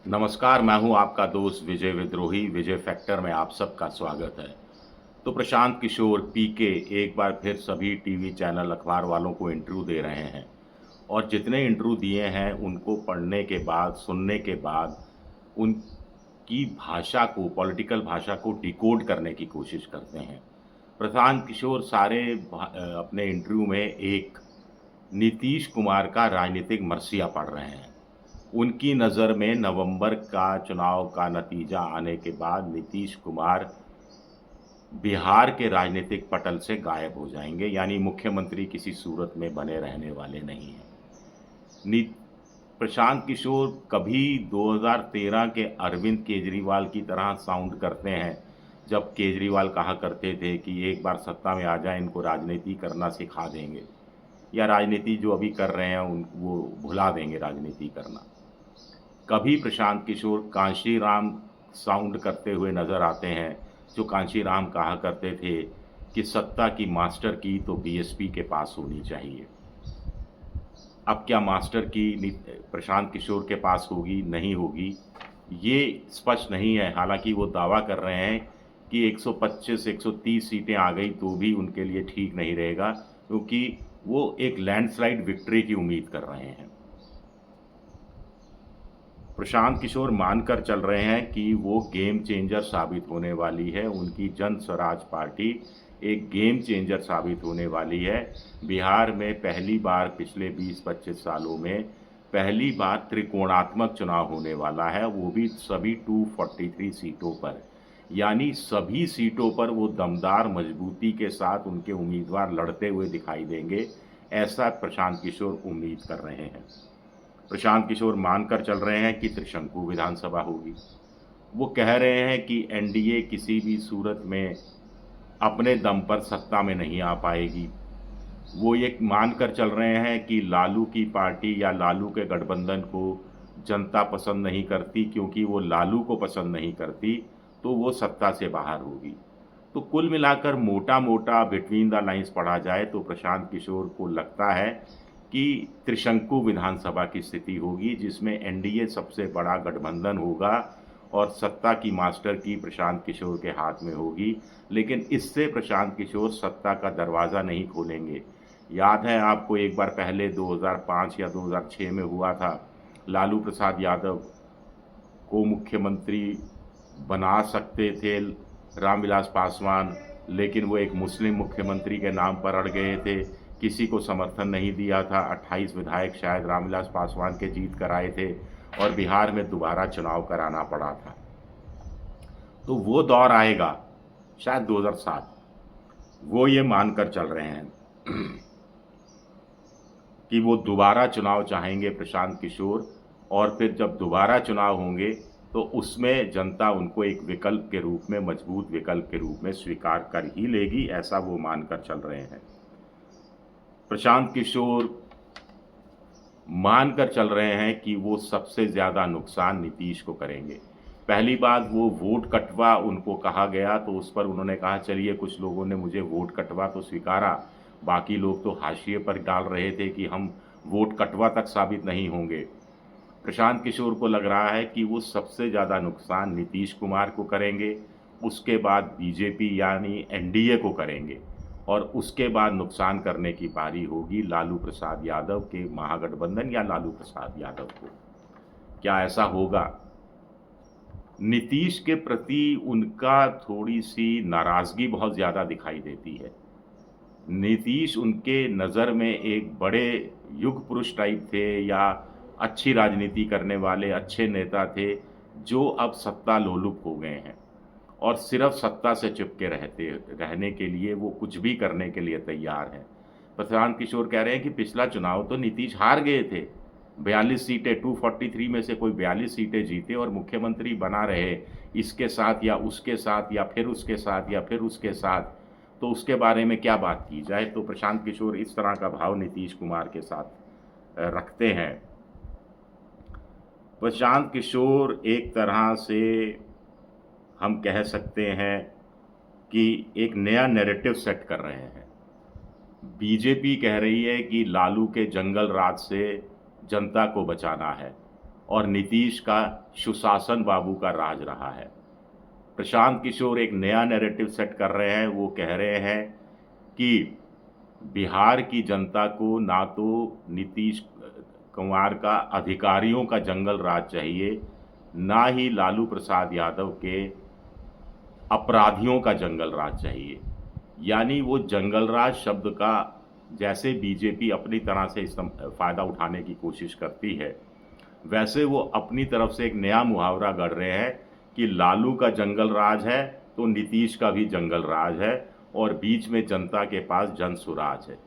नमस्कार, मैं हूं आपका दोस्त विजय विद्रोही। विजय फैक्टर में आप सबका स्वागत है। तो प्रशांत किशोर पीके एक बार फिर सभी टीवी चैनल अखबार वालों को इंटरव्यू दे रहे हैं और जितने इंटरव्यू दिए हैं उनको पढ़ने के बाद, सुनने के बाद उनकी भाषा को, पॉलिटिकल भाषा को डिकोड करने की कोशिश करते हैं। प्रशांत किशोर अपने इंटरव्यू में एक नीतीश कुमार का राजनीतिक मरसिया पढ़ रहे हैं। उनकी नज़र में नवंबर का चुनाव का नतीजा आने के बाद नीतीश कुमार बिहार के राजनीतिक पटल से गायब हो जाएंगे, यानी मुख्यमंत्री किसी सूरत में बने रहने वाले नहीं हैं। नी प्रशांत किशोर कभी 2013 के अरविंद केजरीवाल की तरह साउंड करते हैं, जब केजरीवाल कहा करते थे कि एक बार सत्ता में आ जाए इनको राजनीति करना सिखा देंगे, या राजनीति जो अभी कर रहे हैं उन वो भुला देंगे राजनीति करना। कभी प्रशांत किशोर कांशीराम साउंड करते हुए नज़र आते हैं, जो कांशीराम कहा करते थे कि सत्ता की मास्टर की तो बीएसपी के पास होनी चाहिए। अब क्या मास्टर की प्रशांत किशोर के पास होगी, नहीं होगी, ये स्पष्ट नहीं है। हालांकि वो दावा कर रहे हैं कि 125-130 सीटें आ गई तो भी उनके लिए ठीक नहीं रहेगा, क्योंकि वो एक लैंडस्लाइड विक्ट्री की उम्मीद कर रहे हैं। प्रशांत किशोर मानकर चल रहे हैं कि वो गेम चेंजर साबित होने वाली है। उनकी जन स्वराज पार्टी एक गेम चेंजर साबित होने वाली है। बिहार में पहली बार पिछले 20-25 सालों में पहली बार त्रिकोणात्मक चुनाव होने वाला है, वो भी सभी 243 सीटों पर। यानी सभी सीटों पर वो दमदार मजबूती के साथ उनके उम्मीदवार लड़ते हुए दिखाई देंगे, ऐसा प्रशांत किशोर उम्मीद कर रहे हैं। प्रशांत किशोर मानकर चल रहे हैं कि त्रिशंकु विधानसभा होगी। वो कह रहे हैं कि एनडीए किसी भी सूरत में अपने दम पर सत्ता में नहीं आ पाएगी। वो ये मानकर चल रहे हैं कि लालू की पार्टी या लालू के गठबंधन को जनता पसंद नहीं करती, क्योंकि वो लालू को पसंद नहीं करती तो वो सत्ता से बाहर होगी। तो कुल मिलाकर मोटा मोटा बिटवीन द लाइंस पढ़ा जाए तो प्रशांत किशोर को लगता है कि त्रिशंकु विधानसभा की स्थिति होगी, जिसमें एनडीए सबसे बड़ा गठबंधन होगा और सत्ता की मास्टर की प्रशांत किशोर के हाथ में होगी। लेकिन इससे प्रशांत किशोर सत्ता का दरवाज़ा नहीं खोलेंगे। याद है आपको, एक बार पहले 2005 या 2006 में हुआ था, लालू प्रसाद यादव को मुख्यमंत्री बना सकते थे रामविलास पासवान, लेकिन वो एक मुस्लिम मुख्यमंत्री के नाम पर अड़ गए थे। किसी को समर्थन नहीं दिया था। 28 विधायक शायद रामविलास पासवान के जीत कर आए थे और बिहार में दोबारा चुनाव कराना पड़ा था। तो वो दौर आएगा शायद 2007। वो ये मानकर चल रहे हैं कि वो दोबारा चुनाव चाहेंगे प्रशांत किशोर, और फिर जब दोबारा चुनाव होंगे तो उसमें जनता उनको एक विकल्प के रूप में, मजबूत विकल्प के रूप में स्वीकार कर ही लेगी, ऐसा वो मानकर चल रहे हैं। प्रशांत किशोर मानकर चल रहे हैं कि वो सबसे ज़्यादा नुकसान नीतीश को करेंगे। पहली बात, वो वोट कटवा उनको कहा गया तो उस पर उन्होंने कहा चलिए, कुछ लोगों ने मुझे वोट कटवा तो स्वीकारा, बाकी लोग तो हाशिए पर डाल रहे थे कि हम वोट कटवा तक साबित नहीं होंगे। प्रशांत किशोर को लग रहा है कि वो सबसे ज़्यादा नुकसान नीतीश कुमार को करेंगे, उसके बाद बीजेपी यानी एनडीए को करेंगे, और उसके बाद नुकसान करने की बारी होगी लालू प्रसाद यादव के महागठबंधन या लालू प्रसाद यादव को। क्या ऐसा होगा? नीतीश के प्रति उनका थोड़ी सी नाराज़गी बहुत ज़्यादा दिखाई देती है। नीतीश उनके नज़र में एक बड़े युग पुरुष टाइप थे, या अच्छी राजनीति करने वाले अच्छे नेता थे, जो अब सत्ता लोलुप हो गए हैं और सिर्फ सत्ता से चिपके रहने के लिए वो कुछ भी करने के लिए तैयार हैं। प्रशांत किशोर कह रहे हैं कि पिछला चुनाव तो नीतीश हार गए थे, 42 सीटें, 243 में से कोई 42 सीटें जीते और मुख्यमंत्री बना रहे, इसके साथ या उसके साथ या फिर उसके साथ या फिर उसके साथ, तो उसके बारे में क्या बात की जाए। तो प्रशांत किशोर इस तरह का भाव नीतीश कुमार के साथ रखते हैं। प्रशांत किशोर एक तरह से हम कह सकते हैं कि एक नया नैरेटिव सेट कर रहे हैं। बीजेपी कह रही है कि लालू के जंगल राज से जनता को बचाना है, और नीतीश का सुशासन बाबू का राज रहा है। प्रशांत किशोर एक नया नैरेटिव सेट कर रहे हैं। वो कह रहे हैं कि बिहार की जनता को ना तो नीतीश कुमार का अधिकारियों का जंगल राज चाहिए, ना ही लालू प्रसाद यादव के अपराधियों का जंगल राज चाहिए। यानी वो जंगल राज शब्द का जैसे बीजेपी अपनी तरह से फ़ायदा उठाने की कोशिश करती है, वैसे वो अपनी तरफ से एक नया मुहावरा गढ़ रहे हैं कि लालू का जंगल राज है तो नीतीश का भी जंगल राज है और बीच में जनता के पास जन सुराज है।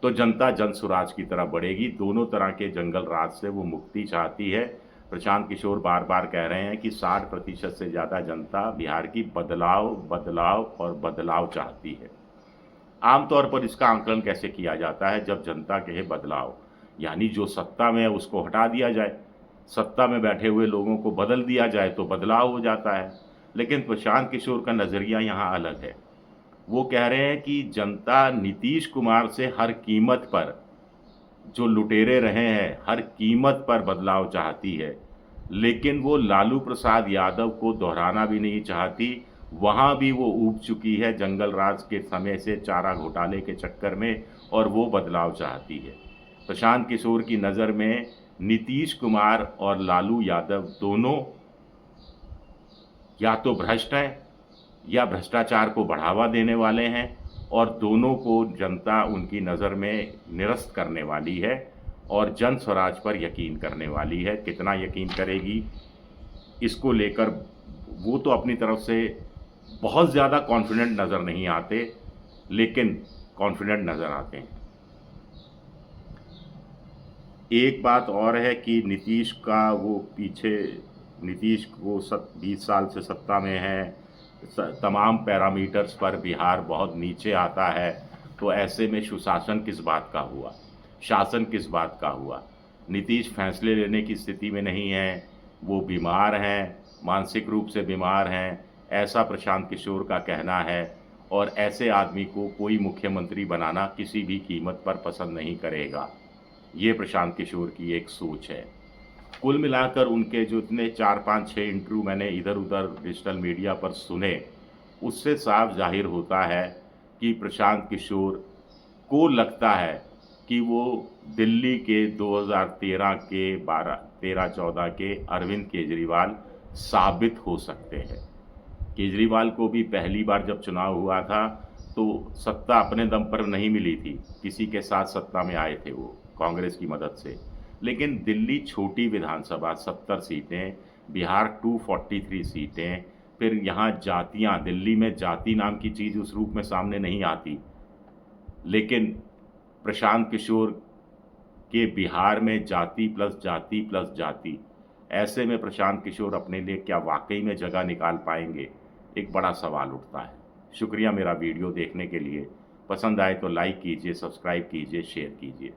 तो जनता जन सुराज की तरफ बढ़ेगी। दोनों तरह के जंगल राज से वो मुक्ति चाहती है। प्रशांत किशोर बार बार कह रहे हैं कि 60% से ज़्यादा जनता बिहार की बदलाव बदलाव और बदलाव चाहती है। आमतौर पर इसका आंकलन कैसे किया जाता है? जब जनता कहे बदलाव, यानी जो सत्ता में है उसको हटा दिया जाए, सत्ता में बैठे हुए लोगों को बदल दिया जाए तो बदलाव हो जाता है। लेकिन प्रशांत किशोर का नज़रिया यहाँ अलग है। वो कह रहे हैं कि जनता नीतीश कुमार से हर कीमत पर, जो लुटेरे रहे हैं, हर कीमत पर बदलाव चाहती है, लेकिन वो लालू प्रसाद यादव को दोहराना भी नहीं चाहती। वहाँ भी वो ऊब चुकी है जंगल राज के समय से चारा घोटाले के चक्कर में, और वो बदलाव चाहती है। प्रशांत किशोर की नज़र में नीतीश कुमार और लालू यादव दोनों या तो भ्रष्ट हैं या भ्रष्टाचार को बढ़ावा देने वाले हैं, और दोनों को जनता उनकी नज़र में निरस्त करने वाली है और जन स्वराज पर यकीन करने वाली है। कितना यकीन करेगी इसको लेकर वो तो अपनी तरफ से बहुत ज़्यादा कॉन्फिडेंट नज़र नहीं आते, लेकिन कॉन्फिडेंट नज़र आते हैं। एक बात और है कि नीतीश का वो पीछे, नीतीश वो 20 साल से सत्ता में है, तमाम पैरामीटर्स पर बिहार बहुत नीचे आता है, तो ऐसे में सुशासन किस बात का हुआ, शासन किस बात का हुआ? नीतीश फैसले लेने की स्थिति में नहीं है, वो बीमार हैं, मानसिक रूप से बीमार हैं, ऐसा प्रशांत किशोर का कहना है। और ऐसे आदमी को कोई मुख्यमंत्री बनाना किसी भी कीमत पर पसंद नहीं करेगा। ये प्रशांत किशोर की एक सोच है। कुल मिलाकर उनके जो इतने 4-5-6 इंटरव्यू मैंने इधर उधर डिजिटल मीडिया पर सुने, उससे साफ जाहिर होता है कि प्रशांत किशोर को लगता है कि वो दिल्ली के 2013 के 13-14 के अरविंद केजरीवाल साबित हो सकते हैं। केजरीवाल को भी पहली बार जब चुनाव हुआ था तो सत्ता अपने दम पर नहीं मिली थी, किसी के साथ सत्ता में आए थे वो कांग्रेस की मदद से। लेकिन दिल्ली छोटी विधानसभा 70 सीटें, बिहार 243 सीटें, फिर यहाँ जातियाँ, दिल्ली में जाति नाम की चीज़ उस रूप में सामने नहीं आती, लेकिन प्रशांत किशोर के बिहार में जाति प्लस जाति प्लस जाति, ऐसे में प्रशांत किशोर अपने लिए क्या वाकई में जगह निकाल पाएंगे, एक बड़ा सवाल उठता है। शुक्रिया मेरा वीडियो देखने के लिए। पसंद आए तो लाइक कीजिए, सब्सक्राइब कीजिए, शेयर कीजिए।